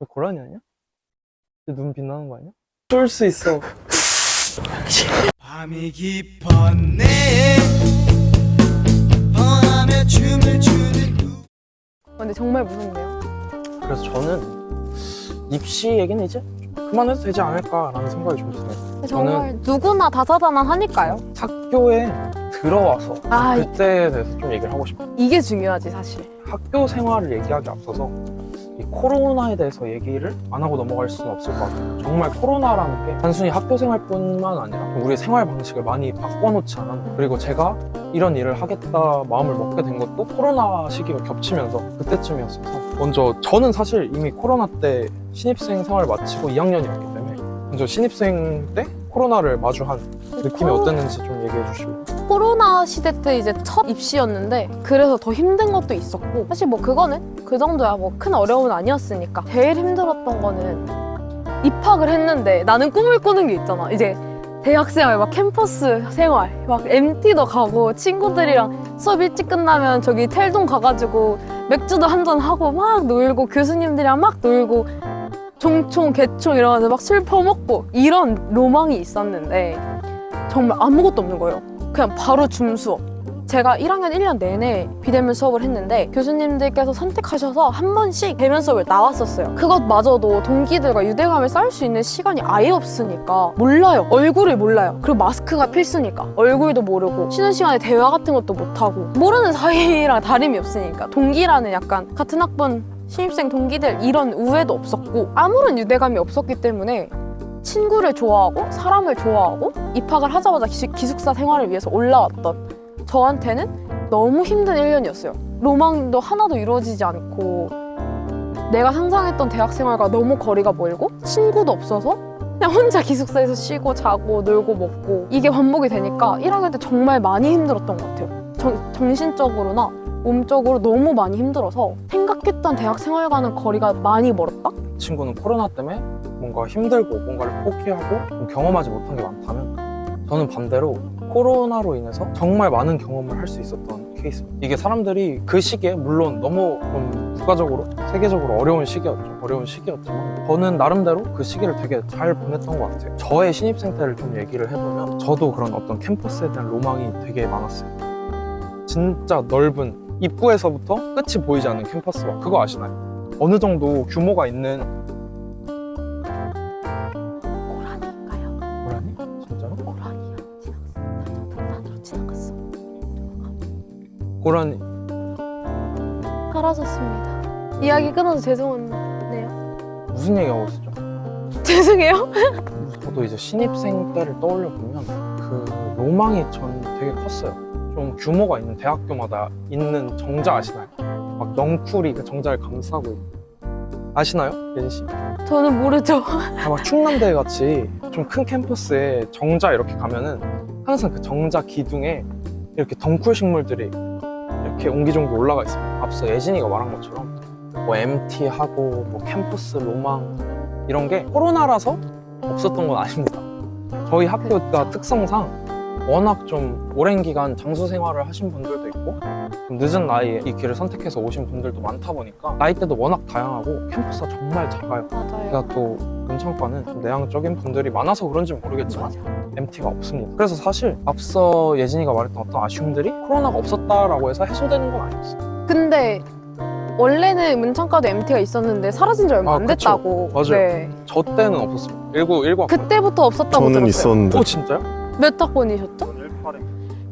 고라니 아니야? 눈 빛나는 거 아니야? 쏠 수 있어. 밤이 깊었네 뻔하며 춤을 추는 근데 정말 무섭네요. 그래서 저는 입시 얘기는 이제 그만해도 되지 않을까라는 생각이 좀 드네요. 정말 누구나 다사다난하니까요. 학교에 들어와서 아, 그때에 대해서 좀 얘기를 하고 싶어요. 이게 중요하지 사실. 학교 생활을 얘기하기 앞서서 이 코로나에 대해서 얘기를 안 하고 넘어갈 수는 없을 것 같아요. 정말 코로나라는 게 단순히 학교 생활뿐만 아니라 우리의 생활 방식을 많이 바꿔놓지 않았나. 그리고 제가 이런 일을 하겠다 마음을 먹게 된 것도 코로나 시기가 겹치면서 그때쯤이었어서 먼저 저는 사실 이미 코로나 때 신입생 생활을 마치고 2학년이었기 때문에 먼저 신입생 때 코로나를 마주한 느낌이 어땠는지 좀 얘기해 주실래요? 코로나 시대 때 이제 첫 입시였는데 그래서 더 힘든 것도 있었고 사실 뭐 그거는 그 정도야 뭐 큰 어려움은 아니었으니까 제일 힘들었던 거는 입학을 했는데 나는 꿈을 꾸는 게 있잖아. 이제 대학생활 막 캠퍼스 생활 막 MT도 가고 친구들이랑 수업 일찍 끝나면 저기 텔동 가가지고 맥주도 한잔 하고 막 놀고 교수님들이랑 막 놀고 종총 개총 이러면서 막 술 퍼먹고 이런 로망이 있었는데 정말 아무것도 없는 거예요. 그냥 바로 줌 수업. 제가 1학년 1년 내내 비대면 수업을 했는데 교수님들께서 선택하셔서 한 번씩 대면 수업을 나왔었어요. 그것마저도 동기들과 유대감을 쌓을 수 있는 시간이 아예 없으니까 몰라요. 얼굴을 몰라요. 그리고 마스크가 필수니까 얼굴도 모르고 쉬는 시간에 대화 같은 것도 못하고 모르는 사이랑 다름이 없으니까 동기라는 약간 같은 학번 신입생 동기들 이런 우애도 없었고 아무런 유대감이 없었기 때문에 친구를 좋아하고 사람을 좋아하고 입학을 하자마자 기숙사 생활을 위해서 올라왔던 저한테는 너무 힘든 1년이었어요. 로망도 하나도 이루어지지 않고 내가 상상했던 대학 생활과 너무 거리가 멀고 친구도 없어서 그냥 혼자 기숙사에서 쉬고 자고 놀고 먹고 이게 반복이 되니까 1학년 때 정말 많이 힘들었던 것 같아요. 정신적으로나 몸적으로 너무 많이 힘들어서 생각했던 대학 생활과는 거리가 많이 멀었다? 친구는 코로나 때문에 뭔가 힘들고 뭔가를 포기하고 경험하지 못한 게 많다면 저는 반대로 코로나로 인해서 정말 많은 경험을 할 수 있었던 케이스입니다. 이게 사람들이 그 시기에 물론 너무 좀 국가적으로 세계적으로 어려운 시기였지만 저는 나름대로 그 시기를 되게 잘 보냈던 것 같아요. 저의 신입생 때를 좀 얘기를 해보면 저도 그런 어떤 캠퍼스에 대한 로망이 되게 많았어요. 진짜 넓은 입구에서부터 끝이 보이지 않는 캠퍼스와 그거 아시나요? 어느 정도 규모가 있는 고라니인가요? 고라니? 진짜로? 고라니야. 등산으로 지나갔어. 고라니 사라졌습니다. 이야기 끊어서 죄송하네요. 무슨 얘기하고 있었죠? 죄송해요. 저도 이제 신입생 때를 떠올려 보면 그 로망이 전 되게 컸어요. 좀 규모가 있는 대학교마다 있는 정자 아시나요? 막 넝쿨이 그 정자를 감싸고 있는 아시나요? 예진 씨? 저는 모르죠. 막 충남대 같이 좀 큰 캠퍼스에 정자 이렇게 가면은 항상 그 정자 기둥에 이렇게 덩쿨 식물들이 이렇게 옹기종기 올라가 있어요. 앞서 예진이가 말한 것처럼 뭐 MT하고 뭐 캠퍼스 로망 이런 게 코로나라서 없었던 건 아닙니다. 저희 학교가 특성상 워낙 좀 오랜 기간 장수 생활을 하신 분들도 있고 좀 늦은 나이에 이 길을 선택해서 오신 분들도 많다 보니까 나이대도 워낙 다양하고 캠퍼스가 정말 작아요. 맞아요. 제가 또 문창과는 좀 내향적인 분들이 많아서 그런지 모르겠지만 MT가 없습니다. 그래서 사실 앞서 예진이가 말했던 어떤 아쉬움들이 코로나가 없었다라고 해서 해소되는 건 아니었어요. 근데 원래는 문창과도 MT가 있었는데 사라진 지 얼마 안 그쵸. 됐다고. 맞아요. 네. 저 때는 없었습니다. 19 학번. 그때부터 없었다고 저는 들었어요. 있었는데. 오 진짜요? 몇 학번이셨죠? 18회.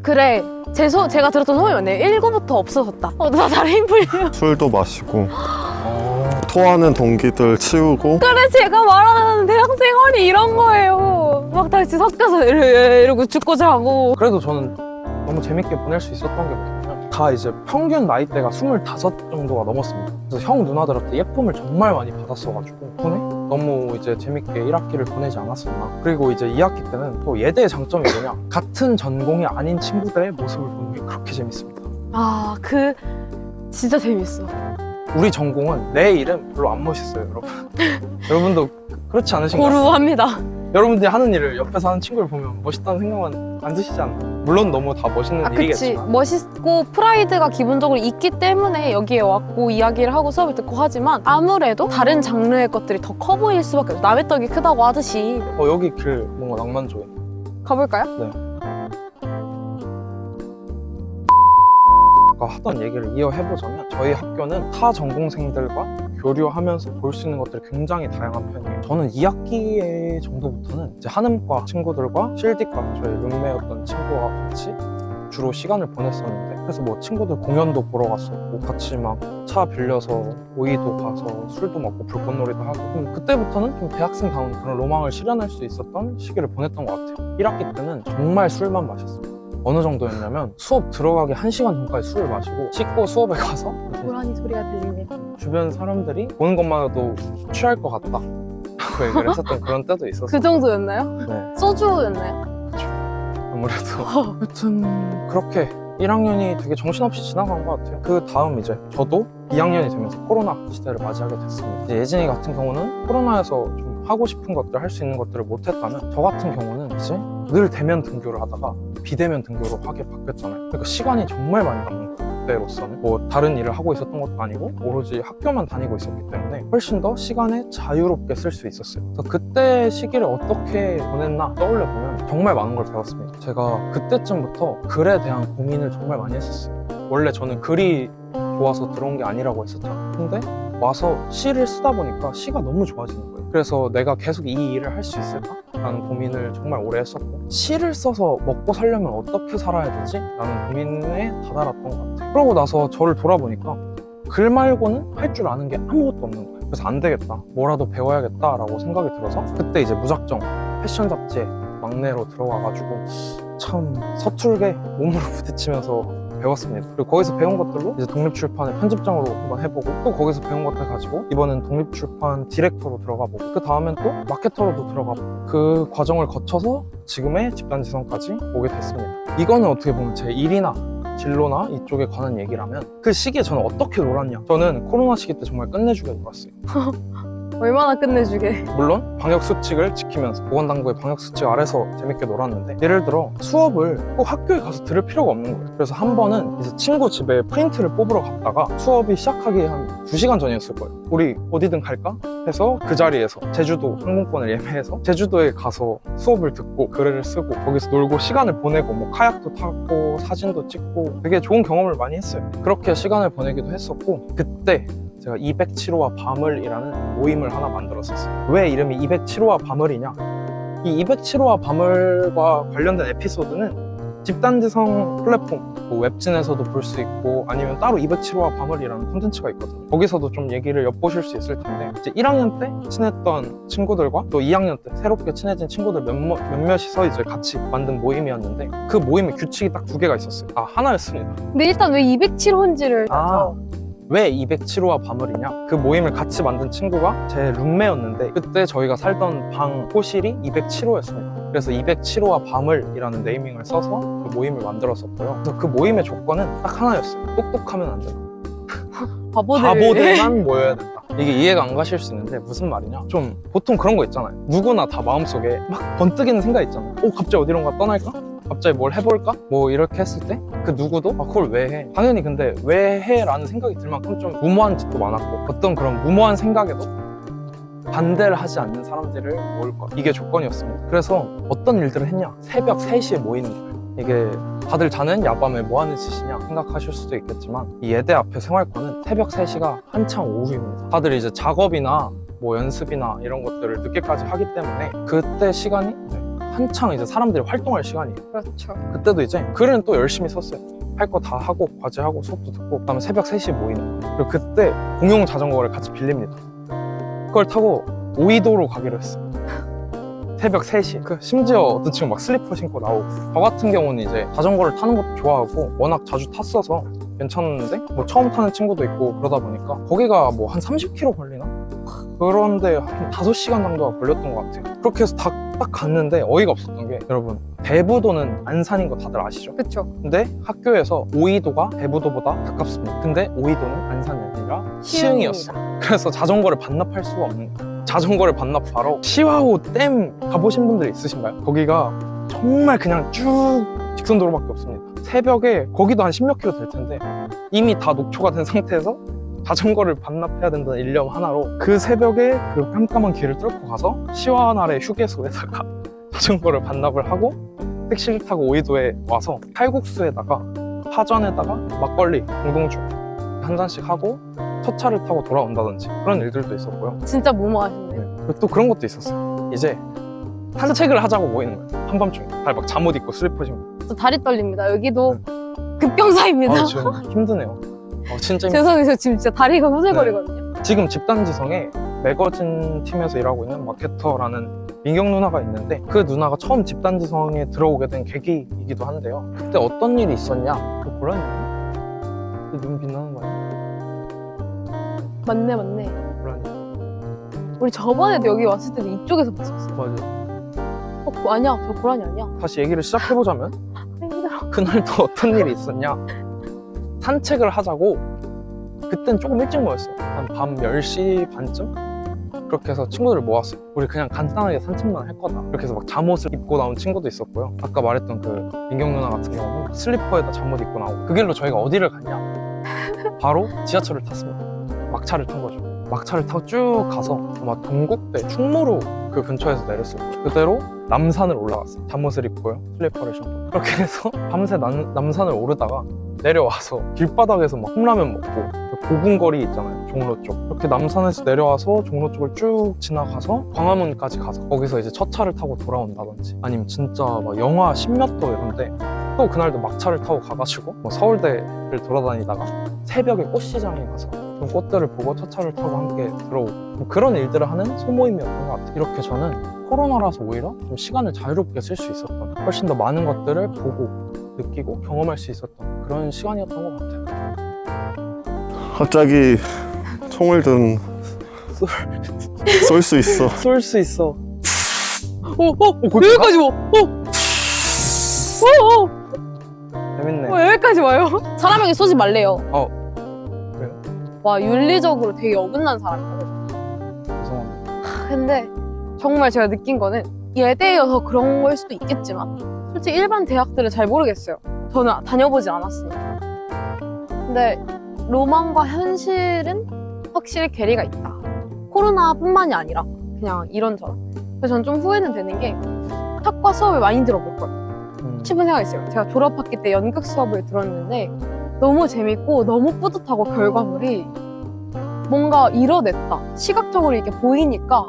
그래. 제가 들었던 소문이 맞네요. 19부터 없어졌다. 나 다리 힘 풀려. 술도 마시고 토하는 동기들 치우고 그래, 제가 말하는 대학 생활이 이런 거예요. 막 다 같이 섞여서 이러고 죽고 자고. 그래도 저는 너무 재밌게 보낼 수 있었던 게 뭐냐면 다 이제 평균 나이대가 25 정도가 넘었습니다. 그래서 형 누나들한테 예쁨을 정말 많이 받았어가지고 덕분에 너무 이제 재밌게 1학기를 보내지 않았었나. 그리고 이제 2학기 때는 또 예대의 장점이 뭐냐, 같은 전공이 아닌 친구들의 모습을 보는 게 그렇게 재밌습니다. 아, 진짜 재밌어. 우리 전공은 내 이름 별로 안 멋있어요, 여러분. 여러분도 그렇지 않으신가요? 고루합니다. 여러분들이 하는 일을 옆에서 하는 친구를 보면 멋있다는 생각은 안 드시지 않나요? 물론 너무 다 멋있는 아, 그치. 일이겠지만 멋있고 프라이드가 기본적으로 있기 때문에 여기에 왔고 이야기를 하고 수업을 듣고 하지만 아무래도 다른 장르의 것들이 더 커 보일 수밖에 없어. 남의 떡이 크다고 하듯이. 여기 길 뭔가 낭만적이네. 가볼까요? 아까 하던 얘기를 이어해보자면 저희 학교는 타 전공생들과 교류하면서 볼 수 있는 것들이 굉장히 다양한 편이에요. 저는 2학기 정도부터는 이제 한음과 친구들과 실디과 저희 룸메였던 친구와 같이 주로 시간을 보냈었는데 그래서 뭐 친구들 공연도 보러 갔었고 같이 막 차 빌려서 오이도 가서 술도 먹고 불꽃놀이도 하고 그때부터는 좀 대학생다운 그런 로망을 실현할 수 있었던 시기를 보냈던 것 같아요. 1학기 때는 정말 술만 마셨어요. 어느 정도였냐면 수업 들어가기 1시간 전까지 술을 마시고 씻고 수업에 가서 이제 고라니 소리가 들립니다. 주변 사람들이 보는 것만으로도 취할 것 같다 라고 얘기를 했었던 그런 때도 있었어요. 그 정도였나요? 네, 소주였나요? 아무래도 하여튼 그렇게 1학년이 되게 정신없이 지나간 것 같아요. 그 다음 이제 저도 2학년이 되면서 코로나 시대를 맞이하게 됐습니다. 이제 예진이 같은 경우는 코로나에서 좀 하고 싶은 것들, 할 수 있는 것들을 못했다면 저 같은 경우는 이제 늘 대면 등교를 하다가 비대면 등교로 하게 바뀌었잖아요. 그러니까 시간이 정말 많이 남는 거예요. 그때로서는 뭐 다른 일을 하고 있었던 것도 아니고 오로지 학교만 다니고 있었기 때문에 훨씬 더 시간을 자유롭게 쓸 수 있었어요. 그래서 그때 시기를 어떻게 보냈나 떠올려보면 정말 많은 걸 배웠습니다. 제가 그때쯤부터 글에 대한 고민을 정말 많이 했었어요. 원래 저는 글이 좋아서 들어온 게 아니라고 했었잖아요. 근데 와서 시를 쓰다 보니까 시가 너무 좋아지는 거예요. 그래서 내가 계속 이 일을 할 수 있을까? 라는 고민을 정말 오래 했었고 시를 써서 먹고 살려면 어떻게 살아야 되지? 라는 고민에 다다랐던 것 같아요. 그러고 나서 저를 돌아보니까 글 말고는 할 줄 아는 게 아무것도 없는 거예요. 그래서 안 되겠다. 뭐라도 배워야겠다 라고 생각이 들어서 그때 이제 무작정 패션 잡지에 막내로 들어가가지고 참 서툴게 몸으로 부딪히면서 배웠습니다. 그리고 거기서 배운 것들로 이제 독립출판의 편집장으로 한번 해보고 또 거기서 배운 것들 가지고 이번엔 독립출판 디렉터로 들어가보고 그 다음엔 또 마케터로도 들어가보고 그 과정을 거쳐서 지금의 집단지성까지 오게 됐습니다. 이거는 어떻게 보면 제 일이나 진로나 이쪽에 관한 얘기라면 그 시기에 저는 어떻게 놀았냐. 저는 코로나 시기 때 정말 끝내주게 놀았어요. 얼마나 끝내주게. 물론 방역수칙을 지키면서 보건당국의 방역수칙 아래서 재밌게 놀았는데 예를 들어 수업을 꼭 학교에 가서 들을 필요가 없는 거예요. 그래서 한 번은 이제 친구 집에 프린트를 뽑으러 갔다가 수업이 시작하기 한 2시간 전이었을 거예요. 우리 어디든 갈까? 해서 그 자리에서 제주도 항공권을 예매해서 제주도에 가서 수업을 듣고 글을 쓰고 거기서 놀고 시간을 보내고 뭐 카약도 타고 사진도 찍고 되게 좋은 경험을 많이 했어요. 그렇게 시간을 보내기도 했었고 그때 제가 207호와 밤을이라는 모임을 하나 만들었었어요. 왜 이름이 207호와 밤을이냐? 이 207호와 밤을과 관련된 에피소드는 집단지성 플랫폼, 뭐 웹진에서도 볼 수 있고 아니면 따로 207호와 밤을이라는 콘텐츠가 있거든요. 거기서도 좀 얘기를 엿보실 수 있을 텐데 이제 1학년 때 친했던 친구들과 또 2학년 때 새롭게 친해진 친구들 몇몇이서 이제 같이 만든 모임이었는데 그 모임에 규칙이 딱 2개가 있었어요. 하나였습니다. 근데 일단 왜 207호인지를 왜 207호와 밤을이냐? 그 모임을 같이 만든 친구가 제 룸메였는데 그때 저희가 살던 방 호실이 207호였습니다. 그래서 207호와 밤을이라는 네이밍을 써서 그 모임을 만들었었고요. 그래서 그 모임의 조건은 딱 하나였어요. 똑똑하면 안 된다. 바보들만 모여야 된다. 이게 이해가 안 가실 수 있는데 무슨 말이냐? 좀 보통 그런 거 있잖아요. 누구나 다 마음속에 막 번뜩이는 생각 있잖아요. 갑자기 어디론가 떠날까? 갑자기 뭘 해볼까? 뭐 이렇게 했을 때 그 누구도 그걸 왜 해? 당연히 근데 왜 해? 라는 생각이 들 만큼 좀 무모한 짓도 많았고 어떤 그런 무모한 생각에도 반대를 하지 않는 사람들을 모을 것 이게 조건이었습니다. 그래서 어떤 일들을 했냐? 새벽 3시에 모이는 거예요. 이게 다들 자는 야밤에 뭐 하는 짓이냐 생각하실 수도 있겠지만 이 예대 앞에 생활권은 새벽 3시가 한창 오후입니다. 다들 이제 작업이나 뭐 연습이나 이런 것들을 늦게까지 하기 때문에 그때 시간이 한창 이제 사람들이 활동할 시간이에요. 그렇죠. 그때도 이제 글은 또 열심히 썼어요. 할 거 다 하고 과제하고 수업도 듣고 그다음에 새벽 3시에 모이는 거예요. 그리고 그때 공용 자전거를 같이 빌립니다. 그걸 타고 오이도로 가기로 했어요. 새벽 3시. 심지어 어떤 친구 막 슬리퍼 신고 나오고 저 같은 경우는 이제 자전거를 타는 것도 좋아하고 워낙 자주 탔어서 괜찮았는데 뭐 처음 타는 친구도 있고 그러다 보니까 거기가 뭐 한 30km 걸리나? 그런데 한 5시간 정도가 걸렸던 것 같아요. 그렇게 해서 딱 갔는데 어이가 없었던 게 여러분 대부도는 안산인 거 다들 아시죠? 그쵸. 근데 학교에서 오이도가 대부도보다 가깝습니다. 근데 오이도는 안산이 아니라 시흥이었어. 그래서 자전거를 반납할 수가 없는 거예요. 자전거를 반납하러 시화호 댐 가보신 분들 있으신가요? 거기가 정말 그냥 쭉 직선도로밖에 없습니다. 새벽에 거기도 한 10몇 킬로 될 텐데 이미 다 녹초가 된 상태에서 자전거를 반납해야 된다는 일념 하나로 그 새벽에 그 깜깜한 길을 뚫고 가서 시화날의 휴게소에다가 자전거를 반납을 하고 택시를 타고 오이도에 와서 칼국수에다가 파전에다가 막걸리, 공동주 한 잔씩 하고 첫 차를 타고 돌아온다든지 그런 일들도 있었고요. 진짜 무모하시네. 그리고 또 그런 것도 있었어요. 이제 산책을 하자고 모이는 거예요. 한밤중에 발 잠옷 입고 슬리퍼 신고. 저 다리 떨립니다. 여기도 급경사입니다. 아, 지금 힘드네요. 진짜 죄송해요. 저 지금 진짜 다리가 후들거리거든요. 지금 집단지성에 매거진 팀에서 일하고 있는 마케터라는 민경 누나가 있는데 그 누나가 처음 집단지성에 들어오게 된 계기이기도 한데요. 그때 어떤 일이 있었냐? 그 고라니? 눈 빛나는 거 아니야? 맞네. 고라니. 우리 저번에도 여기 왔을 때도 이쪽에서 봤었어. 맞아. 아니야. 저 고라니 아니야. 다시 얘기를 시작해보자면 힘들어. 그날도 어떤 일이 있었냐? 산책을 하자고 그땐 조금 일찍 모였어요. 한 밤 10시 반쯤? 그렇게 해서 친구들을 모았어요. 우리 그냥 간단하게 산책만 할 거다. 그렇게 해서 막 잠옷을 입고 나온 친구도 있었고요. 아까 말했던 그 민경 누나 같은 경우는 슬리퍼에다 잠옷 입고 나오고 그 길로 저희가 어디를 갔냐? 바로 지하철을 탔습니다. 막차를 탄 거죠. 막차를 타고 쭉 가서 아마 동국대 충무로 그 근처에서 내렸을 거예요. 그대로 남산을 올라갔어요. 잠옷을 입고요. 슬리퍼를 신고. 그렇게 해서 밤새 남산을 오르다가 내려와서 길바닥에서 막 컵라면 먹고 고궁거리 있잖아요. 종로 쪽. 이렇게 남산에서 내려와서 종로 쪽을 쭉 지나가서 광화문까지 가서 거기서 이제 첫 차를 타고 돌아온다든지 아니면 진짜 막 영하 10몇 도 이런데 또 그날도 막차를 타고 가가지고 뭐 서울대를 돌아다니다가 새벽에 꽃시장에 가서 좀 꽃들을 보고 첫 차를 타고 함께 들어오고 뭐 그런 일들을 하는 소모임이었던 것 같아요. 이렇게 저는 코로나라서 오히려 좀 시간을 자유롭게 쓸 수 있었던 훨씬 더 많은 것들을 보고 느끼고 경험할 수 있었던 그런 시간이었던 것 같아요. 갑자기 총을 든 쏠 수 있어. 쏠 수 있어. 여기까지 와. 재밌네. 여기까지 와요. 사람에게 쏘지 말래요. 그래요? 와, 윤리적으로 되게 어긋난 사람이거든요. 죄송합니다. 근데 정말 제가 느낀 거는 예대여서 그런 걸 수도 있겠지만 솔직히 일반 대학들은 잘 모르겠어요. 저는 다녀보지 않았으니까. 근데 로망과 현실은 확실히 괴리가 있다. 코로나뿐만이 아니라 그냥 이런저런. 그래서 저는 좀 후회는 되는 게 학과 수업을 많이 들어볼 걸 싶은 생각이 있어요. 제가 졸업학기 때 연극 수업을 들었는데 너무 재밌고 너무 뿌듯하고 결과물이 뭔가 이뤄냈다. 시각적으로 이렇게 보이니까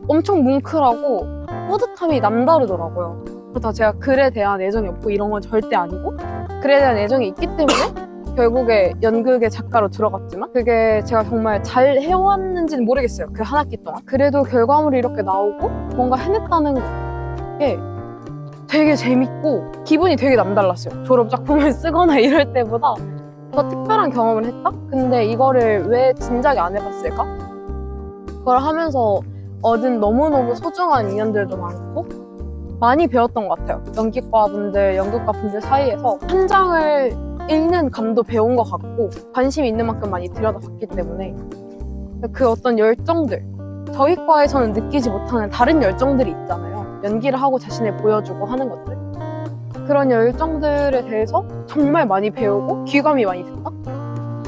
엄청 뭉클하고 뿌듯함이 남다르더라고요. 그렇다고 제가 글에 대한 애정이 없고 이런 건 절대 아니고 글에 대한 애정이 있기 때문에 결국에 연극의 작가로 들어갔지만 그게 제가 정말 잘 해왔는지는 모르겠어요. 그 한 학기 동안. 그래도 결과물이 이렇게 나오고 뭔가 해냈다는 게 되게 재밌고 기분이 되게 남달랐어요. 졸업 작품을 쓰거나 이럴 때보다 더 특별한 경험을 했다? 근데 이거를 왜 진작에 안 해봤을까? 그걸 하면서 얻은 너무너무 소중한 인연들도 많고 많이 배웠던 것 같아요. 연기과 분들, 연극과 분들 사이에서 한 장을 읽는 감도 배운 것 같고 관심 있는 만큼 많이 들여다봤기 때문에 그 어떤 열정들 저희 과에서는 느끼지 못하는 다른 열정들이 있잖아요. 연기를 하고 자신을 보여주고 하는 것들 그런 열정들에 대해서 정말 많이 배우고 귀감이 많이 됐다.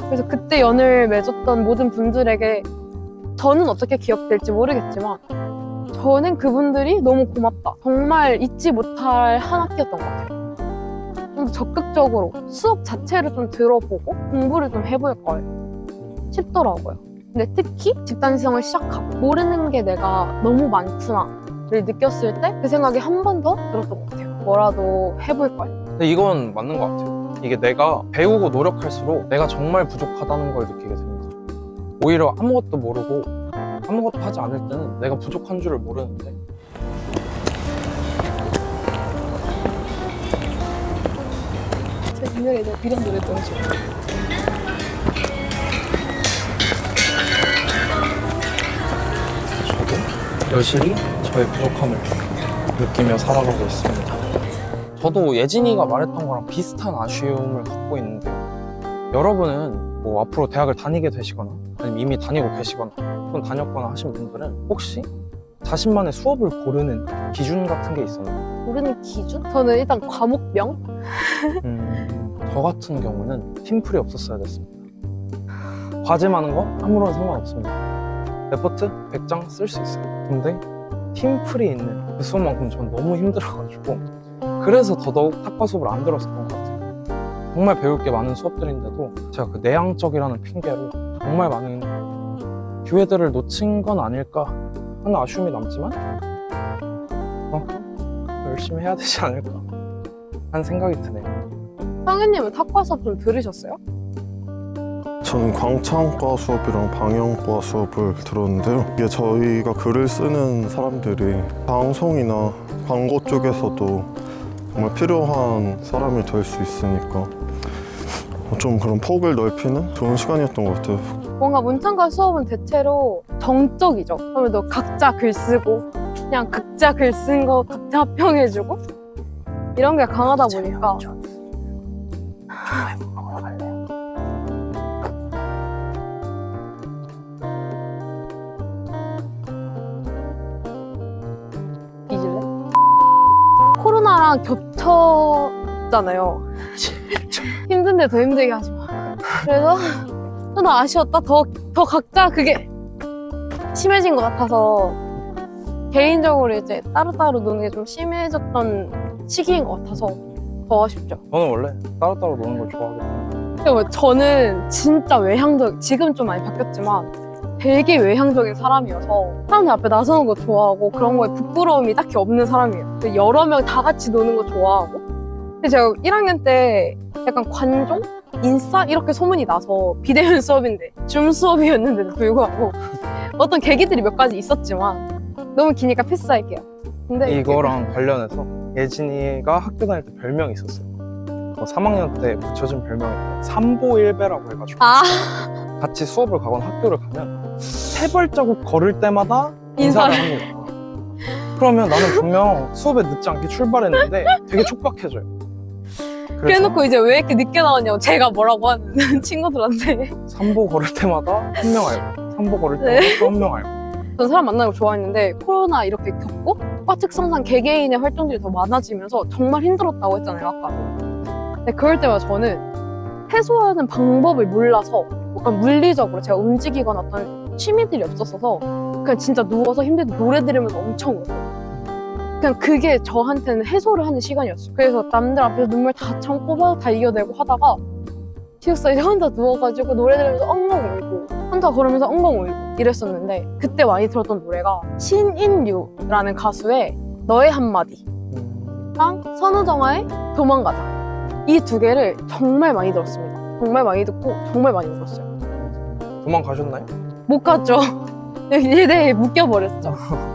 그래서 그때 연을 맺었던 모든 분들에게 저는 어떻게 기억될지 모르겠지만 저는 그분들이 너무 고맙다. 정말 잊지 못할 한 학기였던 것 같아요. 좀 더 적극적으로 수업 자체를 좀 들어보고 공부를 좀 해볼 걸 싶더라고요. 근데 특히 집단지성을 시작하고 모르는 게 내가 너무 많구나를 느꼈을 때 그 생각이 한 번 더 들었던 것 같아요. 뭐라도 해볼 걸. 근데 이건 맞는 것 같아요. 이게 내가 배우고 노력할수록 내가 정말 부족하다는 걸 느끼게 됩니다. 오히려 아무것도 모르고 아무것도 하지 않을 때는 내가 부족한 줄을 모르는데 제 노래 이런 노래 너무 좋아요. 저도 여실히 저의 부족함을 느끼며 살아가고 있습니다. 저도 예진이가 말했던 거랑 비슷한 아쉬움을 갖고 있는데요. 여러분은 뭐 앞으로 대학을 다니게 되시거나 아니면 이미 다니고 계시거나 대학원 다녔거나 하신 분들은 혹시 자신만의 수업을 고르는 기준 같은 게 있었나요? 모르는 기준? 저는 일단 과목명? 저 같은 경우는 팀플이 없었어야 됐습니다. 과제 많은 거 아무런 상관없습니다. 레포트 100장 쓸 수 있어요. 근데 팀플이 있는 그 수업만큼 전 너무 힘들어가지고 그래서 더더욱 탁과 수업을 안 들었었던 것 같아요. 정말 배울 게 많은 수업들인데도 제가 그 내향적이라는 핑계로 정말 많은 기회들을 놓친 건 아닐까 하는 아쉬움이 남지만 그만큼 열심히 해야 되지 않을까 하는 생각이 드네요. 상현님은 탁과 수업 좀 들으셨어요? 저는 광창과 수업이랑 방영과 수업을 들었는데요. 이게 저희가 글을 쓰는 사람들이 방송이나 광고 쪽에서도 정말 필요한 사람이 될 수 있으니까 좀 그런 폭을 넓히는 좋은 시간이었던 것 같아요. 뭔가 문창과 수업은 대체로 정적이죠. 아무래도 각자 글 쓰고 그냥 각자 글 쓴 거 각자 합평해주고 이런 게 강하다 보니까 잊을래? 코로나랑 겹쳤잖아요. 힘든데 더 힘들게 하지 마. 그래서 좀 아쉬웠다. 더 각자 그게 심해진 것 같아서 개인적으로 이제 따로따로 노는 게 좀 심해졌던 시기인 것 같아서 더 아쉽죠. 저는 원래 따로따로 노는 걸 좋아하기 때문에 그리고 저는 진짜 외향적, 지금 좀 많이 바뀌었지만 되게 외향적인 사람이어서 사람들 앞에 나서는 거 좋아하고 그런 거에 부끄러움이 딱히 없는 사람이에요. 여러 명 다 같이 노는 거 좋아하고. 근데 제가 1학년 때 약간 관종? 인싸? 이렇게 소문이 나서 비대면 수업인데 줌 수업이었는데도 불구하고 어떤 계기들이 몇 가지 있었지만 너무 기니까 패스할게요. 근데 이거랑 관련해서 예진이가 학교 다닐 때 별명이 있었어요. 3학년 때 붙여진 별명인데 삼보일배라고 해가지고 아 같이 수업을 가거나 학교를 가면 세 발자국 걸을 때마다 인사를 합니다. 그러면 나는 분명 수업에 늦지 않게 출발했는데 되게 촉박해져요. 그래놓고 이제 왜 이렇게 늦게 나왔냐고 제가 뭐라고 하는 친구들한테. 3보 걸을 때마다 한 명 알고 3보 걸을 때마다 네. 또 한 명 알고 전 사람 만나는 거 좋아했는데 코로나 이렇게 겪고 과 특성상 개개인의 활동들이 더 많아지면서 정말 힘들었다고 했잖아요 아까도. 근데 그럴 때마다 저는 해소하는 방법을 몰라서 약간 물리적으로 제가 움직이거나 어떤 취미들이 없었어서 그냥 진짜 누워서 힘들게 노래 들으면서 엄청 울고 그냥 그게 저한테는 해소를 하는 시간이었어요. 그래서 남들 앞에서 눈물 다 참고 다 이겨내고 하다가 기숙사에 혼자 누워가지고 노래 들으면서 엉엉 울고 혼자 걸으면서 엉엉 울고 이랬었는데 그때 많이 들었던 노래가 신인류라는 가수의 너의 한마디랑 선우정아의 도망가자 이 두 개를 정말 많이 들었습니다. 정말 많이 듣고 정말 많이 울었어요. 도망가셨나요? 못 갔죠. 얘네 묶여버렸죠.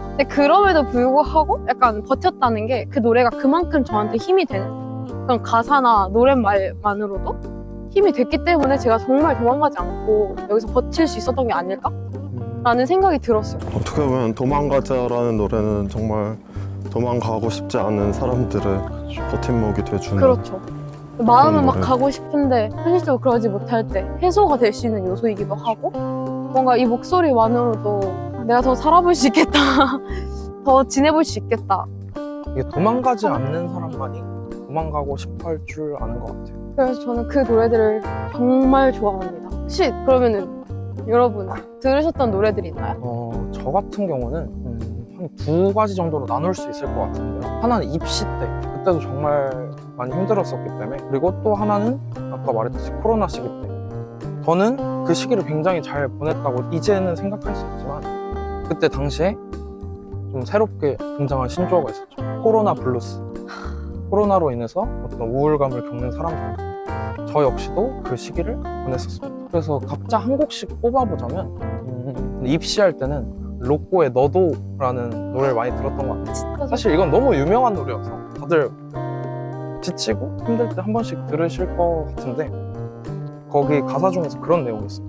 근데 그럼에도 불구하고 약간 버텼다는 게 그 노래가 그만큼 저한테 힘이 되는 그런 가사나 노랫말만으로도 힘이 됐기 때문에 제가 정말 도망가지 않고 여기서 버틸 수 있었던 게 아닐까라는 생각이 들었어요. 어떻게 보면 도망가자라는 노래는 정말 도망가고 싶지 않은 사람들의 버팀목이 돼주는 그렇죠. 마음은 막 노래. 가고 싶은데 현실적으로 그러지 못할 때 해소가 될 수 있는 요소이기도 하고 뭔가 이 목소리만으로도 내가 더 살아볼 수 있겠다 더 지내볼 수 있겠다. 이게 도망가지 않는 사람만이 도망가고 싶어 할 줄 아는 것 같아요. 그래서 저는 그 노래들을 정말 좋아합니다. 혹시 그러면은 여러분 들으셨던 노래들이 있나요? 저 같은 경우는 한 두 가지 정도로 나눌 수 있을 것 같은데요. 하나는 입시 때, 그때도 정말 많이 힘들었었기 때문에, 그리고 또 하나는 아까 말했듯이 코로나 시기 때. 저는 그 시기를 굉장히 잘 보냈다고 이제는 생각할 수 있지만 그때 당시에 좀 새롭게 등장한 신조어가 있었죠. 코로나 블루스. 코로나로 인해서 어떤 우울감을 겪는 사람들. 저 역시도 그 시기를 보냈었습니다. 그래서 각자 한 곡씩 뽑아보자면 입시할 때는 로꼬의 너도라는 노래를 많이 들었던 것 같아요. 진짜 사실 이건 너무 유명한 노래여서 다들 지치고 힘들 때 한 번씩 들으실 것 같은데 거기 가사 중에서 그런 내용이 있어요.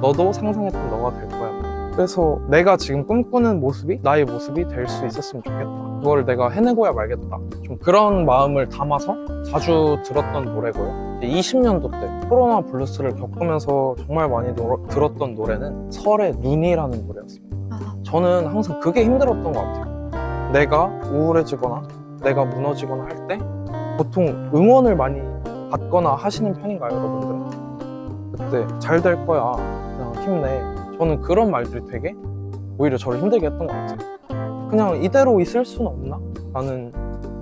너도 상상했던 너가 될 거야. 그래서 내가 지금 꿈꾸는 모습이 나의 모습이 될 수 있었으면 좋겠다. 그걸 내가 해내고야 말겠다. 좀 그런 마음을 담아서 자주 들었던 노래고요. 20년도 때 코로나 블루스를 겪으면서 정말 많이 들었던 노래는 설의 눈이라는 노래였습니다. 저는 항상 그게 힘들었던 것 같아요. 내가 우울해지거나 내가 무너지거나 할 때 보통 응원을 많이 받거나 하시는 편인가요, 여러분들은? 그때 잘 될 거야, 그냥 힘내. 저는 그런 말들이 되게 오히려 저를 힘들게 했던 것 같아요. 그냥 이대로 있을 수는 없나? 라는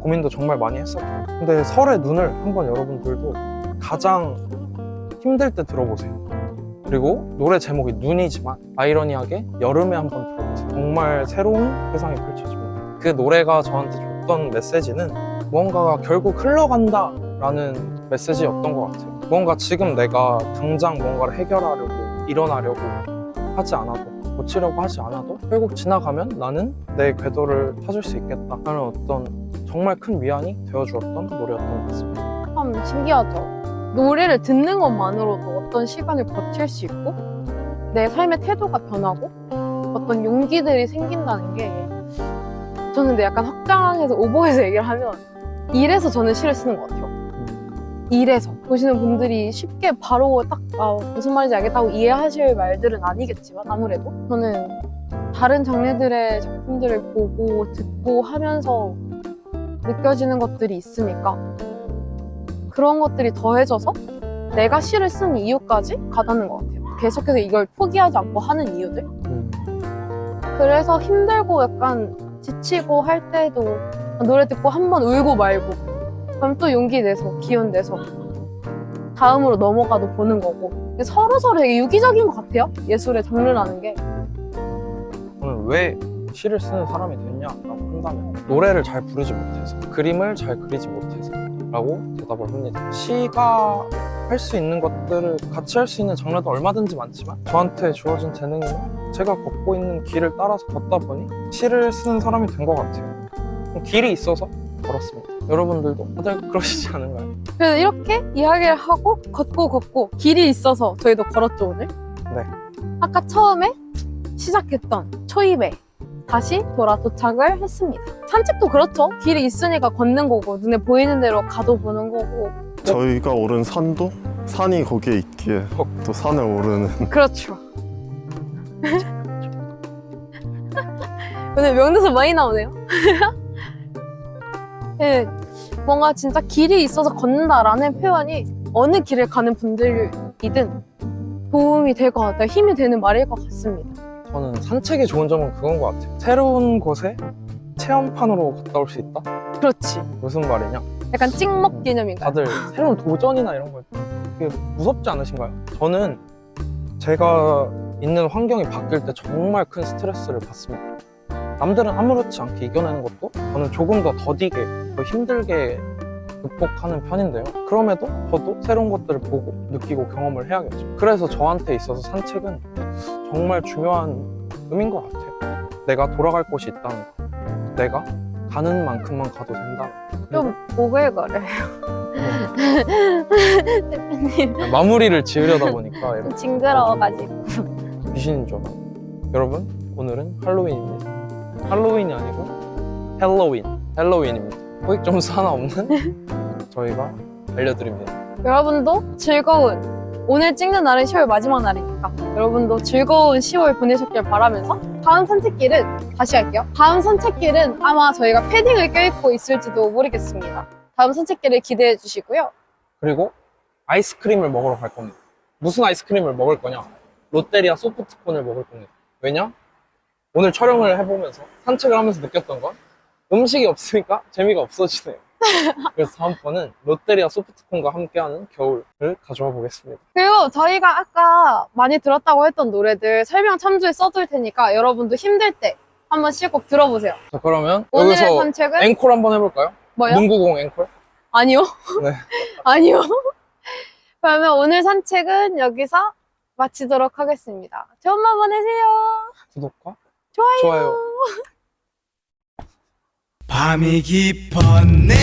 고민도 정말 많이 했었고. 근데 설의 눈을 한번 여러분들도 가장 힘들 때 들어보세요. 그리고 노래 제목이 눈이지만 아이러니하게 여름에 한번 들어보세요. 정말 새로운 세상이 펼쳐집니다. 그 노래가 저한테 줬던 메시지는 무언가가 결국 흘러간다 라는 메시지였던 것 같아요. 무언가 지금 내가 당장 뭔가를 해결하려고 일어나려고 하지 않아도 고치려고 하지 않아도 결국 지나가면 나는 내 궤도를 찾을 수 있겠다 라는 어떤 정말 큰 위안이 되어주었던 노래였던 것 같습니다. 참 신기하죠. 노래를 듣는 것만으로도 어떤 시간을 버틸 수 있고 내 삶의 태도가 변하고 어떤 용기들이 생긴다는 게 저는 근데 약간 확장해서 오버해서 얘기를 하면 이래서 저는 시를 쓰는 것 같아요. 이래서 보시는 분들이 쉽게 바로 딱 무슨 말인지 알겠다고 이해하실 말들은 아니겠지만 아무래도 저는 다른 장르들의 작품들을 보고 듣고 하면서 느껴지는 것들이 있으니까 그런 것들이 더해져서 내가 시를 쓴 이유까지 가닿는 것 같아요. 계속해서 이걸 포기하지 않고 하는 이유들. 그래서 힘들고 약간 지치고 할 때도 노래 듣고 한 번 울고 말고 그럼 또 용기 내서 기운 내서 다음으로 넘어가도 보는 거고 서로서로 되게 유기적인 것 같아요. 예술의 장르라는 게. 저는 왜 시를 쓰는 사람이 됐냐라고 한다면 노래를 잘 부르지 못해서 그림을 잘 그리지 못해서 라고 대답을 합니다. 시가 할 수 있는 것들을 같이 할 수 있는 장르도 얼마든지 많지만 저한테 주어진 재능은 제가 걷고 있는 길을 따라서 걷다 보니 시를 쓰는 사람이 된 것 같아요. 길이 있어서 걸었습니다. 여러분들도 다들 그러시지 않은가요? 그래서 이렇게 이야기를 하고 걷고 길이 있어서 저희도 걸었죠 오늘. 네. 아까 처음에 시작했던 초입에 다시 돌아 도착을 했습니다. 산책도 그렇죠. 길이 있으니까 걷는 거고 눈에 보이는 대로 가도 보는 거고. 저희가 오른 산도 산이 거기에 있기에 또 산을 오르는 그렇죠. 오늘 명대사 많이 나오네요. 네, 뭔가 진짜 길이 있어서 걷는다라는 표현이 어느 길을 가는 분들이든 도움이 될 것 같아요. 힘이 되는 말일 것 같습니다. 저는 산책의 좋은 점은 그건 것 같아요. 새로운 곳에 체험판으로 갔다 올 수 있다? 그렇지. 무슨 말이냐? 약간 찍먹 개념인가요? 다들 새로운 도전이나 이런 거 되게 무섭지 않으신가요? 저는 제가 있는 환경이 바뀔 때 정말 큰 스트레스를 받습니다. 남들은 아무렇지 않게 이겨내는 것도 저는 조금 더 더디게, 더 힘들게 극복하는 편인데요. 그럼에도 저도 새로운 것들을 보고 느끼고 경험을 해야겠죠. 그래서 저한테 있어서 산책은 정말 중요한 의미인 것 같아요. 내가 돌아갈 곳이 있다는 거. 내가 가는 만큼만 가도 된다. 좀 오글거려요. 대표님 마무리를 지으려다 보니까 이렇게 징그러워가지고. 귀신인 줄 알아요. 여러분, 오늘은 할로윈입니다. 할로윈이 아니고 헬로윈입니다. 토익 점수 하나 없는 저희가 알려드립니다. 여러분도 즐거운 오늘 찍는 날은 10월 마지막 날이니까 여러분도 즐거운 10월 보내셨길 바라면서 다음 산책길은 다시 할게요. 다음 산책길은 아마 저희가 패딩을 껴입고 있을지도 모르겠습니다. 다음 산책길을 기대해 주시고요. 그리고 아이스크림을 먹으러 갈 겁니다. 무슨 아이스크림을 먹을 거냐? 롯데리아 소프트콘을 먹을 겁니다. 왜냐? 오늘 촬영을 해보면서 산책을 하면서 느꼈던 건 음식이 없으니까 재미가 없어지네요. 그래서 다음번은 롯데리아 소프트콘과 함께하는 겨울을 가져와 보겠습니다. 그리고 저희가 아까 많이 들었다고 했던 노래들 설명 참조에 써둘 테니까 여러분도 힘들 때 한 번씩 꼭 들어보세요. 자, 그러면 오늘의 여기서 산책은 앵콜 한번 해볼까요? 뭐요? 문구공 앵콜? 아니요. 네. 아니요. 그러면 오늘 산책은 여기서 마치도록 하겠습니다. 좋은 밤 보내세요. 구독과 좋아요. 밤이 깊었네.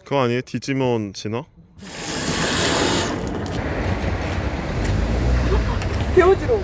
그거 아니에요? 디지몬 진화? 배우지로